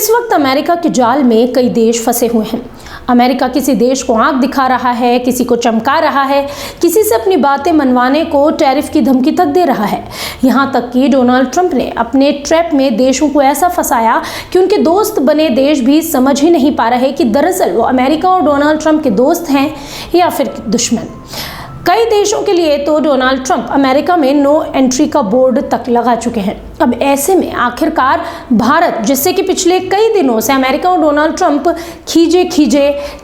इस वक्त अमेरिका के जाल में कई देश फंसे हुए हैं। अमेरिका किसी देश को आंख दिखा रहा है, किसी को चमका रहा है, किसी से अपनी बातें मनवाने को टैरिफ की धमकी तक दे रहा है। यहाँ तक कि डोनाल्ड ट्रंप ने अपने ट्रैप में देशों को ऐसा फंसाया कि उनके दोस्त बने देश भी समझ ही नहीं पा रहे कि दरअसल वो अमेरिका और डोनाल्ड ट्रंप के दोस्त हैं या फिर दुश्मन। कई देशों के लिए तो डोनाल्ड ट्रंप अमेरिका में नो एंट्री का बोर्ड तक लगा चुके हैं। अब ऐसे में आखिरकार भारत, जिससे कि पिछले कई दिनों से अमेरिका और डोनाल्ड ट्रंप खींचे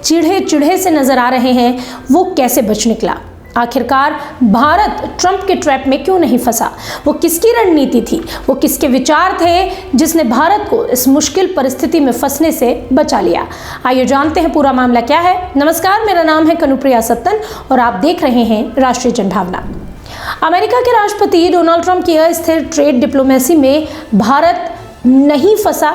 चिढ़े से नजर आ रहे हैं, वो कैसे बच निकला? आखिरकार भारत ट्रंप के ट्रैप में क्यों नहीं फंसा? वो किसकी रणनीति थी? वो किसके विचार थे जिसने भारत को इस मुश्किल परिस्थिति में फंसने से बचा लिया? आइए जानते हैं पूरा मामला क्या है। नमस्कार, मेरा नाम है कनुप्रिया सत्तन और आप देख रहे हैं राष्ट्रीय जनभावना। अमेरिका के राष्ट्रपति डोनाल्ड ट्रंप की अस्थिर ट्रेड डिप्लोमेसी में भारत नहीं फंसा,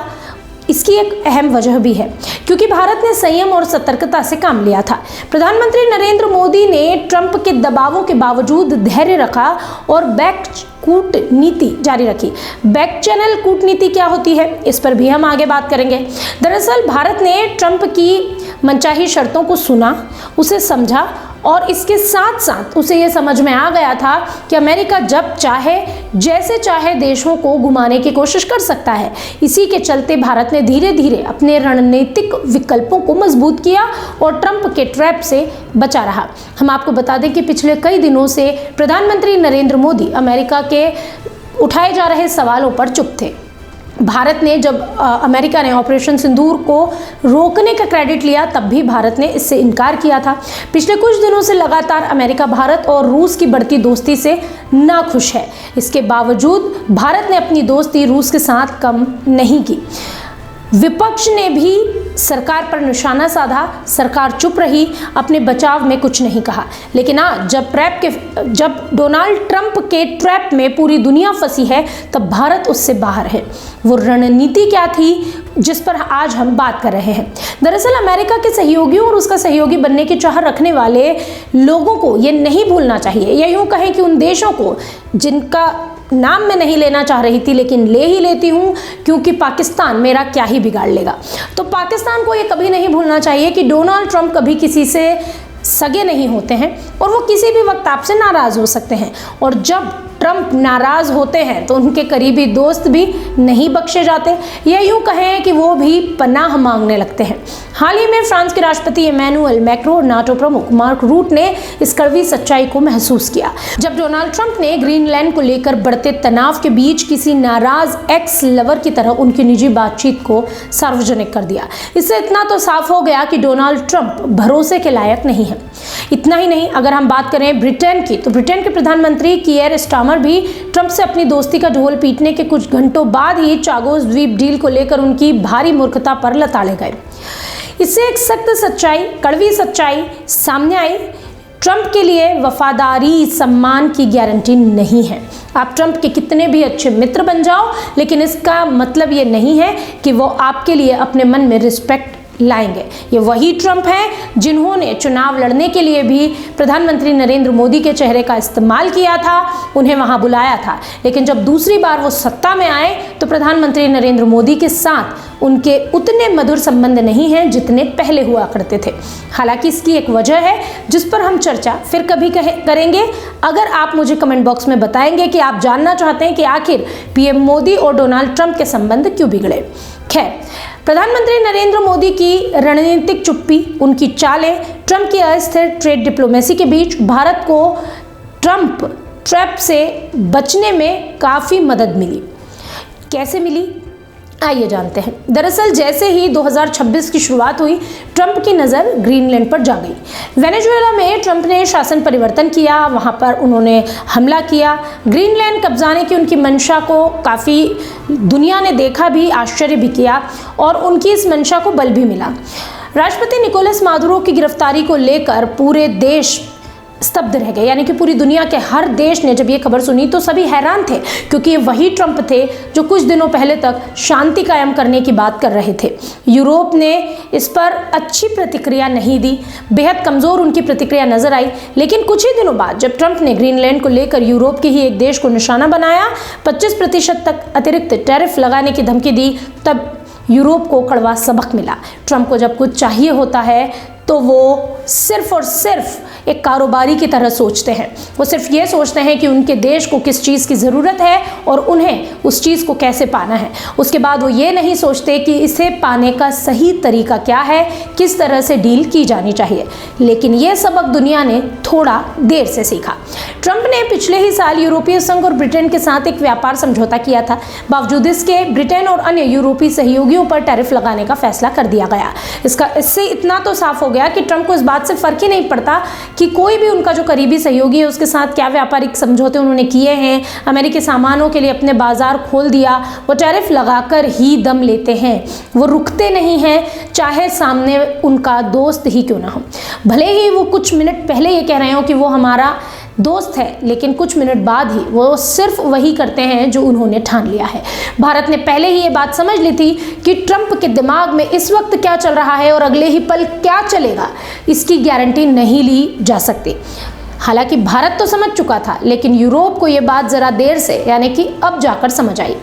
इसकी एक अहम वजह भी है क्योंकि भारत ने संयम और सतर्कता से काम लिया था। प्रधानमंत्री नरेंद्र मोदी ने ट्रंप के दबावों के बावजूद धैर्य रखा और बैक कूटनीति जारी रखी। बैक चैनल कूटनीति क्या होती है, इस पर भी हम आगे बात करेंगे। दरअसल भारत ने ट्रंप की मनचाही शर्तों को सुना, उसे समझा और इसके साथ साथ उसे ये समझ में आ गया था कि अमेरिका जब चाहे जैसे चाहे देशों को घुमाने की कोशिश कर सकता है। इसी के चलते भारत ने धीरे धीरे अपने रणनीतिक विकल्पों को मजबूत किया और ट्रंप के ट्रैप से बचा रहा। हम आपको बता दें कि पिछले कई दिनों से प्रधानमंत्री नरेंद्र मोदी अमेरिका के उठाए जा रहे सवालों पर चुप थे। भारत ने जब अमेरिका ने ऑपरेशन सिंदूर को रोकने का क्रेडिट लिया, तब भी भारत ने इससे इनकार किया था। पिछले कुछ दिनों से लगातार अमेरिका भारत और रूस की बढ़ती दोस्ती से नाखुश है। इसके बावजूद भारत ने अपनी दोस्ती रूस के साथ कम नहीं की। विपक्ष ने भी सरकार पर निशाना साधा, सरकार चुप रही, अपने बचाव में कुछ नहीं कहा। लेकिन आज जब डोनाल्ड ट्रंप के ट्रैप में पूरी दुनिया फंसी है, तब भारत उससे बाहर है। वो रणनीति क्या थी जिस पर आज हम बात कर रहे हैं? दरअसल अमेरिका के सहयोगियों और उसका सहयोगी बनने की चाह रखने वाले लोगों को ये नहीं भूलना चाहिए, या यूं कहें कि उन देशों को जिनका नाम मैं नहीं लेना चाह रही थी लेकिन ले ही लेती हूँ क्योंकि पाकिस्तान मेरा क्या ही बिगाड़ लेगा। तो पाकिस्तान को ये कभी नहीं भूलना चाहिए कि डोनाल्ड ट्रंप कभी किसी से सगे नहीं होते हैं और वो किसी भी वक्त आपसे नाराज़ हो सकते हैं। और जब ट्रंप नाराज़ होते हैं तो उनके करीबी दोस्त भी नहीं बख्शे जाते, या यूँ कहें कि वो भी पनाह मांगने लगते हैं। हाल ही में फ्रांस के राष्ट्रपति इमैनुअल मैक्रों और नाटो प्रमुख मार्क रूट ने इस कड़वी सच्चाई को महसूस किया जब डोनाल्ड ट्रंप ने ग्रीनलैंड को लेकर बढ़ते तनाव के बीच किसी नाराज एक्स लवर की तरह उनकी निजी बातचीत को सार्वजनिक कर दिया। इससे इतना तो साफ हो गया कि डोनाल्ड ट्रंप भरोसे के लायक नहीं है। इतना ही नहीं, अगर हम बात करें ब्रिटेन की, तो ब्रिटेन के प्रधानमंत्री कीयर स्टारमर भी ट्रंप से अपनी दोस्ती का ढोल पीटने के कुछ घंटों बाद ही चागोस द्वीप डील को लेकर उनकी भारी मूर्खता पर लताड़े गए। इससे एक सख्त सच्चाई, कड़वी सच्चाई सामने आई। ट्रंप के लिए वफादारी सम्मान की गारंटी नहीं है। आप ट्रंप के कितने भी अच्छे मित्र बन जाओ, लेकिन इसका मतलब ये नहीं है कि वो आपके लिए अपने मन में रिस्पेक्ट लाएंगे। ये वही ट्रंप हैं जिन्होंने चुनाव लड़ने के लिए भी प्रधानमंत्री नरेंद्र मोदी के चेहरे का इस्तेमाल किया था, उन्हें वहां बुलाया था। लेकिन जब दूसरी बार वो सत्ता में आए तो प्रधानमंत्री नरेंद्र मोदी के साथ उनके उतने मधुर संबंध नहीं हैं जितने पहले हुआ करते थे। हालांकि इसकी एक वजह है जिस पर हम चर्चा फिर कभी करेंगे, अगर आप मुझे कमेंट बॉक्स में बताएंगे कि आप जानना चाहते हैं कि आखिर पीएम मोदी और डोनाल्ड ट्रंप के संबंध क्यों बिगड़े। खैर, प्रधानमंत्री नरेंद्र मोदी की रणनीतिक चुप्पी, उनकी चालें, ट्रंप की अस्थिर ट्रेड डिप्लोमेसी के बीच भारत को ट्रंप ट्रैप से बचने में काफ़ी मदद मिली। कैसे मिली, आइए जानते हैं। दरअसल जैसे ही 2026 की शुरुआत हुई, ट्रंप की नज़र ग्रीनलैंड पर जा गई। वेनेजुएला में ट्रंप ने शासन परिवर्तन किया, वहां पर उन्होंने हमला किया। ग्रीनलैंड कब्जाने की उनकी मंशा को काफ़ी दुनिया ने देखा भी, आश्चर्य भी किया और उनकी इस मंशा को बल भी मिला। राष्ट्रपति निकोलस मादुरो की गिरफ्तारी को लेकर पूरे देश स्तब्ध रह गए, यानी कि पूरी दुनिया के हर देश ने जब ये खबर सुनी तो सभी हैरान थे क्योंकि ये वही ट्रंप थे जो कुछ दिनों पहले तक शांति कायम करने की बात कर रहे थे। यूरोप ने इस पर अच्छी प्रतिक्रिया नहीं दी, बेहद कमज़ोर उनकी प्रतिक्रिया नजर आई। लेकिन कुछ ही दिनों बाद जब ट्रंप ने ग्रीनलैंड को लेकर यूरोप के ही एक देश को निशाना बनाया, 25% तक अतिरिक्त टैरिफ लगाने की धमकी दी, तब यूरोप को कड़वा सबक मिला। ट्रंप को जब कुछ चाहिए होता है तो वो सिर्फ और सिर्फ एक कारोबारी की तरह सोचते हैं। वो सिर्फ ये सोचते हैं कि उनके देश को किस चीज़ की ज़रूरत है और उन्हें उस चीज़ को कैसे पाना है। उसके बाद वो ये नहीं सोचते कि इसे पाने का सही तरीका क्या है, किस तरह से डील की जानी चाहिए। लेकिन ये सबक दुनिया ने थोड़ा देर से सीखा। ट्रंप ने पिछले ही साल यूरोपीय संघ और ब्रिटेन के साथ एक व्यापार समझौता किया था। बावजूद इसके ब्रिटेन और अन्य यूरोपीय सहयोगियों पर टैरिफ लगाने का फैसला कर दिया गया। इससे इतना तो साफ हो गया कि ट्रंप को इस बात से फर्क ही नहीं पड़ता कि कोई भी उनका जो करीबी सहयोगी है उसके साथ क्या व्यापारिक समझौते उन्होंने किए हैं। अमेरिकी सामानों के लिए अपने बाजार खोल दिया, वो टैरिफ लगाकर ही दम लेते हैं। वो रुकते नहीं हैं, चाहे सामने उनका दोस्त ही क्यों ना हो। भले ही वो कुछ मिनट पहले ये कह रहे हो कि वो हमारा दोस्त है, लेकिन कुछ मिनट बाद ही वो सिर्फ वही करते हैं जो उन्होंने ठान लिया है। भारत ने पहले ही ये बात समझ ली थी कि ट्रंप के दिमाग में इस वक्त क्या चल रहा है और अगले ही पल क्या चलेगा, इसकी गारंटी नहीं ली जा सकती। हालांकि भारत तो समझ चुका था, लेकिन यूरोप को ये बात ज़रा देर से, यानी कि अब जाकर समझ आई।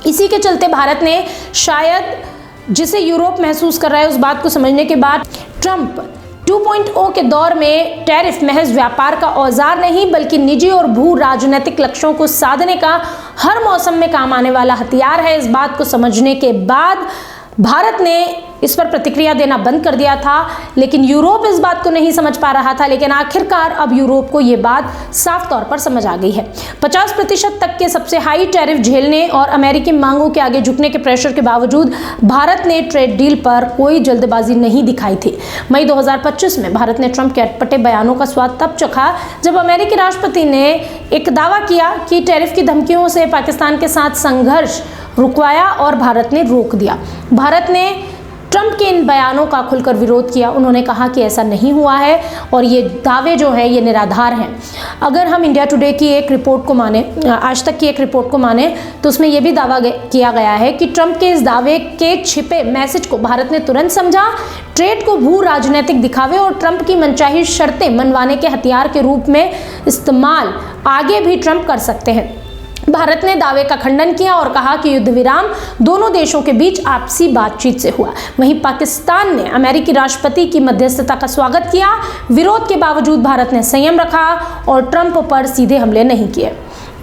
इसी के चलते भारत ने शायद जिसे यूरोप महसूस कर रहा है उस बात को समझने के बाद ट्रंप 2.0 के दौर में टैरिफ महज व्यापार का औजार नहीं बल्कि निजी और भू राजनीतिक लक्ष्यों को साधने का हर मौसम में काम आने वाला हथियार है। इस बात को समझने के बाद भारत ने इस पर प्रतिक्रिया देना बंद कर दिया था, लेकिन यूरोप इस बात को नहीं समझ पा रहा था। लेकिन आखिरकार अब यूरोप को ये बात साफ तौर पर समझ आ गई है। 50% तक के सबसे हाई टैरिफ झेलने और अमेरिकी मांगों के आगे झुकने के प्रेशर के बावजूद भारत ने ट्रेड डील पर कोई जल्दबाजी नहीं दिखाई थी। मई 2025 में भारत ने ट्रंप के अटपटे बयानों का स्वाद तब चखा जब अमेरिकी राष्ट्रपति ने एक दावा किया कि टैरिफ की धमकियों से पाकिस्तान के साथ संघर्ष रुकवाया और भारत ने रोक दिया। भारत ने ट्रंप के इन बयानों का खुलकर विरोध किया। उन्होंने कहा कि ऐसा नहीं हुआ है और ये दावे जो हैं ये निराधार हैं। अगर हम इंडिया टुडे की एक रिपोर्ट को माने, आज तक की एक रिपोर्ट को माने, तो उसमें यह भी दावा किया गया है कि ट्रंप के इस दावे के छिपे मैसेज को भारत ने तुरंत समझा। ट्रेड को भू राजनीतिक दिखावे और ट्रंप की मनचाही शर्तें मनवाने के हथियार के रूप में इस्तेमाल आगे भी ट्रंप कर सकते हैं। भारत ने दावे का खंडन किया और कहा कि युद्ध विराम दोनों देशों के बीच आपसी बातचीत से हुआ। वहीं पाकिस्तान ने अमेरिकी राष्ट्रपति की मध्यस्थता का स्वागत किया। विरोध के बावजूद भारत ने संयम रखा और ट्रंप पर सीधे हमले नहीं किए।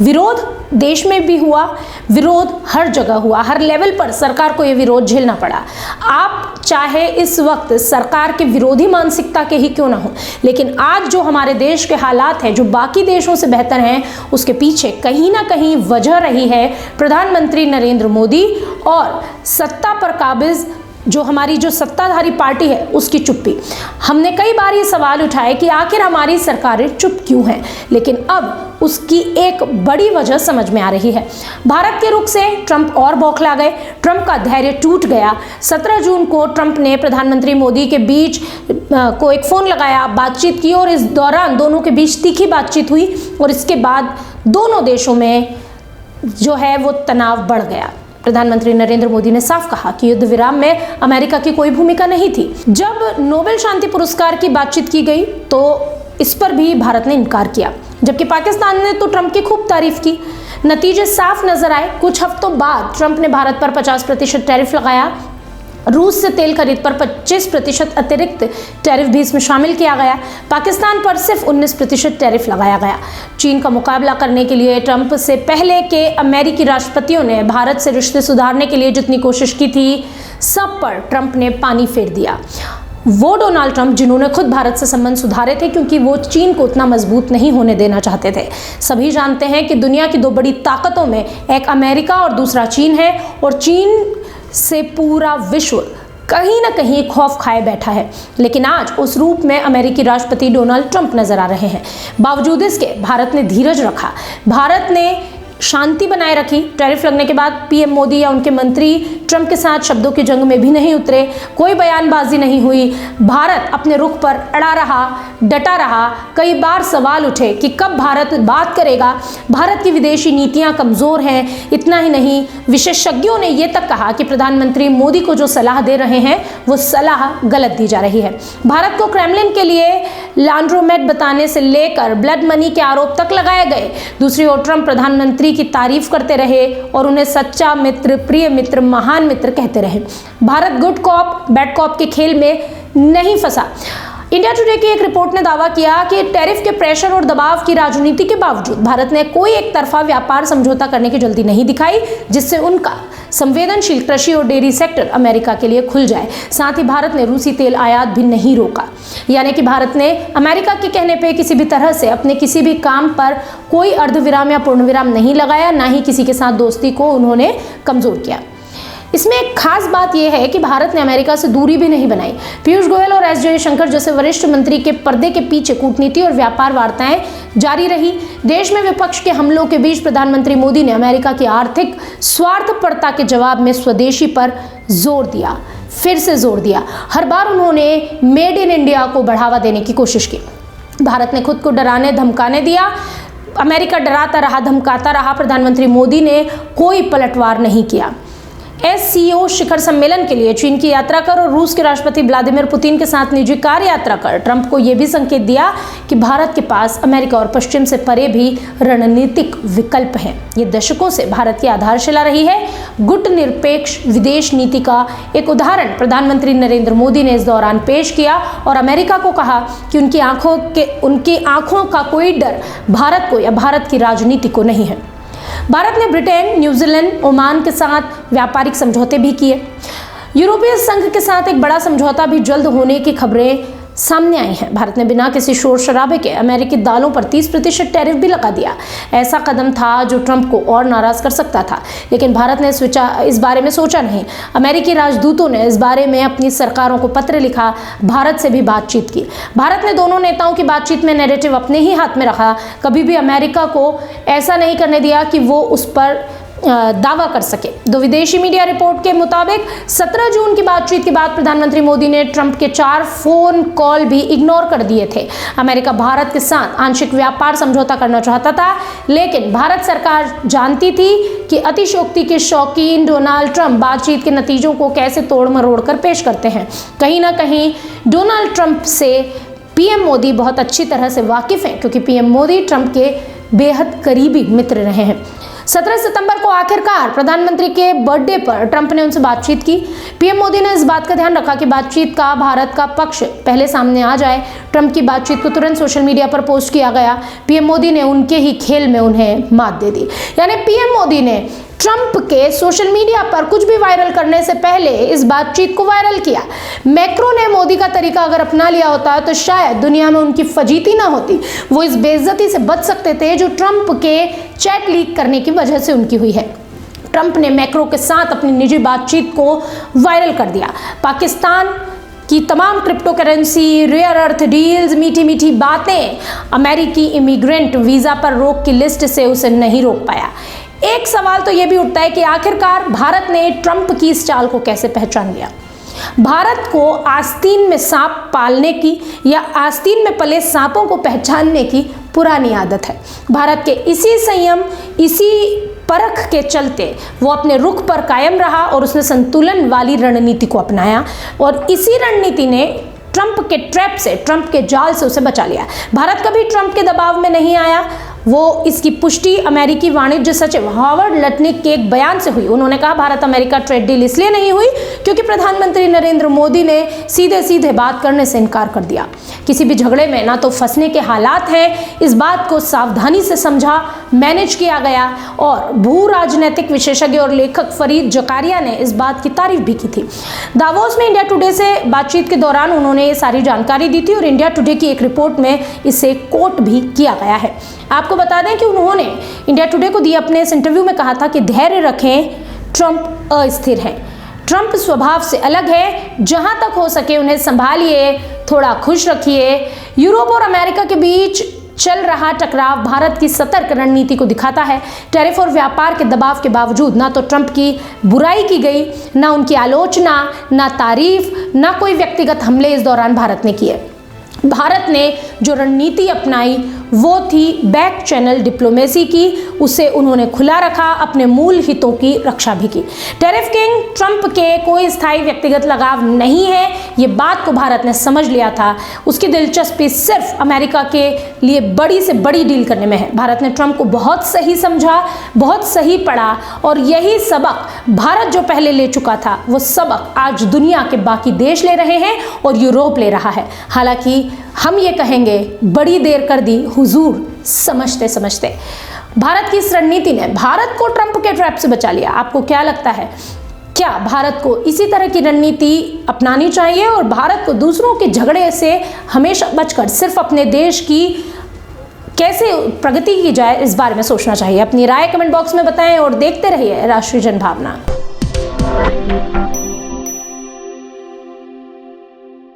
विरोध देश में भी हुआ, विरोध हर जगह हुआ, हर लेवल पर सरकार को यह विरोध झेलना पड़ा। आप चाहे इस वक्त सरकार के विरोधी मानसिकता के ही क्यों ना हो, लेकिन आज जो हमारे देश के हालात हैं जो बाकी देशों से बेहतर हैं, उसके पीछे कहीं ना कहीं वजह रही है प्रधानमंत्री नरेंद्र मोदी और सत्ता पर काबिज जो हमारी जो सत्ताधारी पार्टी है उसकी चुप्पी। हमने कई बार ये सवाल उठाए कि आखिर हमारी सरकारें चुप क्यों हैं, लेकिन अब उसकी एक बड़ी वजह समझ में आ रही है। भारत के रुख से ट्रंप और बौखला गए, ट्रंप का धैर्य टूट गया। 17 जून को ट्रंप ने प्रधानमंत्री मोदी के बीच को एक फ़ोन लगाया, बातचीत की और इस दौरान दोनों के बीच तीखी बातचीत हुई और इसके बाद दोनों देशों में जो है वो तनाव बढ़ गया। प्रधानमंत्री नरेंद्र मोदी ने साफ कहा कि युद्ध विराम में अमेरिका की कोई भूमिका नहीं थी। जब नोबेल शांति पुरस्कार की बातचीत की गई तो इस पर भी भारत ने इनकार किया, जबकि पाकिस्तान ने तो ट्रंप की खूब तारीफ की। नतीजे साफ नजर आए। कुछ हफ्तों बाद ट्रंप ने भारत पर 50% टैरिफ लगाया। रूस से तेल खरीद पर 25% अतिरिक्त टैरिफ भी इसमें शामिल किया गया। पाकिस्तान पर सिर्फ 19% टैरिफ लगाया गया। चीन का मुकाबला करने के लिए ट्रंप से पहले के अमेरिकी राष्ट्रपतियों ने भारत से रिश्ते सुधारने के लिए जितनी कोशिश की थी, सब पर ट्रंप ने पानी फेर दिया। वो डोनाल्ड ट्रंप जिन्होंने खुद भारत से संबंध सुधारे थे, क्योंकि वो चीन को उतना मजबूत नहीं होने देना चाहते थे। सभी जानते हैं कि दुनिया की दो बड़ी ताकतों में एक अमेरिका और दूसरा चीन है और चीन से पूरा विश्व कहीं ना कहीं खौफ खाए बैठा है। लेकिन आज उस रूप में अमेरिकी राष्ट्रपति डोनाल्ड ट्रंप नजर आ रहे हैं। बावजूद इसके भारत ने धीरज रखा, भारत ने शांति बनाए रखी। टैरिफ लगने के बाद पीएम मोदी या उनके मंत्री ट्रंप के साथ शब्दों की जंग में भी नहीं उतरे, कोई बयानबाजी नहीं हुई। भारत अपने रुख पर अड़ा रहा, डटा रहा। कई बार सवाल उठे कि कब भारत बात करेगा, भारत की विदेशी नीतियां कमज़ोर हैं। इतना ही नहीं, विशेषज्ञों ने ये तक कहा कि प्रधानमंत्री मोदी को जो सलाह दे रहे हैं वो सलाह गलत दी जा रही है। भारत को क्रेमलिन के लिए लैंड्रोमेट बताने से लेकर ब्लड मनी के आरोप तक लगाए गए। दूसरी ओर ट्रंप प्रधानमंत्री प्रधानमंत्री की तारीफ करते रहे और उन्हें सच्चा मित्र, प्रिय मित्र, महान मित्र कहते रहे। Bharat good cop bad cop के खेल में नहीं फंसा। इंडिया टुडे की एक रिपोर्ट ने दावा किया कि टैरिफ के प्रेशर और दबाव की राजनीति के बावजूद भारत ने कोई एक तरफा व्यापार समझौता करने की जल्दी नहीं दिखाई, जिससे उनका संवेदनशील कृषि और डेयरी सेक्टर अमेरिका के लिए खुल जाए। साथ ही भारत ने रूसी तेल आयात भी नहीं रोका, यानी कि भारत ने अमेरिका के कहने पे किसी भी तरह से अपने किसी भी काम पर कोई अर्धविराम या पूर्णविराम नहीं लगाया, ना ही किसी के साथ दोस्ती को उन्होंने कमजोर किया। इसमें एक खास बात यह है कि भारत ने अमेरिका से दूरी भी नहीं बनाई। पीयूष गोयल और एस जयशंकर जैसे वरिष्ठ मंत्री के पर्दे के पीछे कूटनीति और व्यापार वार्ताएं जारी रही। देश में विपक्ष के हमलों के बीच प्रधानमंत्री मोदी ने अमेरिका की आर्थिक स्वार्थपरता के जवाब में स्वदेशी पर जोर दिया, फिर से जोर दिया। हर बार उन्होंने मेड इन इंडिया को बढ़ावा देने की कोशिश की। भारत ने खुद को डराने धमकाने दिया, अमेरिका डराता रहा, धमकाता रहा। प्रधानमंत्री मोदी ने कोई पलटवार नहीं किया। SCO शिखर सम्मेलन के लिए चीन की यात्रा कर और रूस के राष्ट्रपति व्लादिमीर पुतिन के साथ निजी कार यात्रा कर ट्रंप को यह भी संकेत दिया कि भारत के पास अमेरिका और पश्चिम से परे भी रणनीतिक विकल्प हैं। ये दशकों से भारत की आधारशिला रही है। गुटनिरपेक्ष विदेश नीति का एक उदाहरण प्रधानमंत्री नरेंद्र मोदी ने इस दौरान पेश किया और अमेरिका को कहा कि उनकी आंखों का कोई डर भारत को या भारत की राजनीति को नहीं है। भारत ने ब्रिटेन, न्यूजीलैंड, ओमान के साथ व्यापारिक समझौते भी किए। यूरोपीय संघ के साथ एक बड़ा समझौता भी जल्द होने की खबरें सामने आई हैं। भारत ने बिना किसी शोर शराबे के अमेरिकी दालों पर 30% टैरिफ भी लगा दिया। ऐसा कदम था जो ट्रंप को और नाराज कर सकता था, लेकिन भारत ने इस बारे में सोचा नहीं। अमेरिकी राजदूतों ने इस बारे में अपनी सरकारों को पत्र लिखा, भारत से भी बातचीत की। भारत ने दोनों नेताओं की बातचीत में नैरेटिव अपने ही हाथ में रखा, कभी भी अमेरिका को ऐसा नहीं करने दिया कि वो उस पर दावा कर सके। दो विदेशी मीडिया रिपोर्ट के मुताबिक 17 जून की बातचीत के बाद प्रधानमंत्री मोदी ने ट्रंप के 4 फोन कॉल भी इग्नोर कर दिए थे। अमेरिका भारत के साथ आंशिक व्यापार समझौता करना चाहता था, लेकिन भारत सरकार जानती थी कि अतिशयोक्ति के शौकीन डोनाल्ड ट्रंप बातचीत के नतीजों को कैसे तोड़ मरोड़ कर पेश करते हैं। कहीं ना कहीं डोनाल्ड ट्रंप से पीएम मोदी बहुत अच्छी तरह से वाकिफ हैं, क्योंकि पीएम मोदी ट्रंप के बेहद करीबी मित्र रहे हैं। 17 सितंबर को आखिरकार प्रधानमंत्री के बर्थडे पर ट्रंप ने उनसे बातचीत की। पीएम मोदी ने इस बात का ध्यान रखा कि बातचीत का भारत का पक्ष पहले सामने आ जाए। ट्रंप की बातचीत को तुरंत सोशल मीडिया पर पोस्ट किया गया। पीएम मोदी ने उनके ही खेल में उन्हें मात दे दी, यानी पीएम मोदी ने ट्रंप के सोशल मीडिया पर कुछ भी वायरल करने से पहले इस बातचीत को वायरल किया। मैक्रो ने मोदी का तरीका अगर अपना लिया होता तो शायद दुनिया में उनकी फजीती ना होती। वो इस बेइज्जती से बच सकते थे जो ट्रंप के चैट लीक करने की वजह से उनकी हुई है। ट्रंप ने मैक्रो के साथ अपनी निजी बातचीत को वायरल कर दिया। पाकिस्तान की तमाम crypto currency, rare earth deals, मीठी मीठी बातें अमेरिकी इमिग्रेंट वीजा पर रोक की लिस्ट से उसे नहीं रोक पाया। एक सवाल तो यह भी उठता है कि आखिरकार भारत ने ट्रंप की इस चाल को कैसे पहचान लिया। भारत को आस्तीन में सांप पालने की या आस्तीन में पले सांपों को पहचानने की पुरानी आदत है। भारत के इसी संयम, इसी परख के चलते वो अपने रुख पर कायम रहा और उसने संतुलन वाली रणनीति को अपनाया और इसी रणनीति ने ट्रंप के ट्रैप से, ट्रंप के जाल से उसे बचा लिया। भारत कभी ट्रंप के दबाव में नहीं आया। वो इसकी पुष्टि अमेरिकी वाणिज्य सचिव हार्वर्ड लटनिक के एक बयान से हुई। उन्होंने कहा भारत अमेरिका ट्रेड डील इसलिए नहीं हुई क्योंकि प्रधानमंत्री नरेंद्र मोदी ने सीधे सीधे बात करने से इनकार कर दिया। किसी भी झगड़े में ना तो फंसने के हालात हैं, इस बात को सावधानी से समझा, मैनेज किया गया और भू राजनीतिक विशेषज्ञ और लेखक फरीद जकारिया ने इस बात की तारीफ भी की थी। दावोस में इंडिया टुडे से बातचीत के दौरान उन्होंने ये सारी जानकारी दी थी और इंडिया टुडे की एक रिपोर्ट में इसे कोट भी किया गया है। आपको बता दें कि उन्होंने इंडिया टुडे को दिए अपने इस इंटरव्यू में कहा था कि धैर्य रखें, ट्रंप अस्थिर हैं, ट्रंप स्वभाव से अलग है, जहां तक हो सके उन्हें संभालिए, थोड़ा खुश रखिए। यूरोप और अमेरिका के बीच चल रहा टकराव भारत की सतर्क रणनीति को दिखाता है। टैरिफ और व्यापार के दबाव के बावजूद ना तो ट्रंप की बुराई की गई, ना उनकी आलोचना, ना तारीफ, ना कोई व्यक्तिगत हमले इस दौरान भारत ने किए। भारत ने जो रणनीति अपनाई वो थी बैक चैनल डिप्लोमेसी की। उसे उन्होंने खुला रखा, अपने मूल हितों की रक्षा भी की। टैरिफ किंग ट्रंप के कोई स्थायी व्यक्तिगत लगाव नहीं है, ये बात को भारत ने समझ लिया था। उसकी दिलचस्पी सिर्फ अमेरिका के लिए बड़ी से बड़ी डील करने में है। भारत ने ट्रंप को बहुत सही समझा, बहुत सही पढ़ा, और यही सबक भारत जो पहले ले चुका था वो सबक आज दुनिया के बाकी देश ले रहे हैं और यूरोप ले रहा है। हालांकि हम ये कहेंगे बड़ी देर कर दी हुजूर समझते समझते। भारत की इस रणनीति ने भारत को ट्रंप के ट्रैप से बचा लिया। आपको क्या लगता है, क्या भारत को इसी तरह की रणनीति अपनानी चाहिए और भारत को दूसरों के झगड़े से हमेशा बचकर सिर्फ अपने देश की कैसे प्रगति की जाए इस बारे में सोचना चाहिए? अपनी राय कमेंट बॉक्स में बताएं और देखते रहिए राष्ट्रीय जनभावना।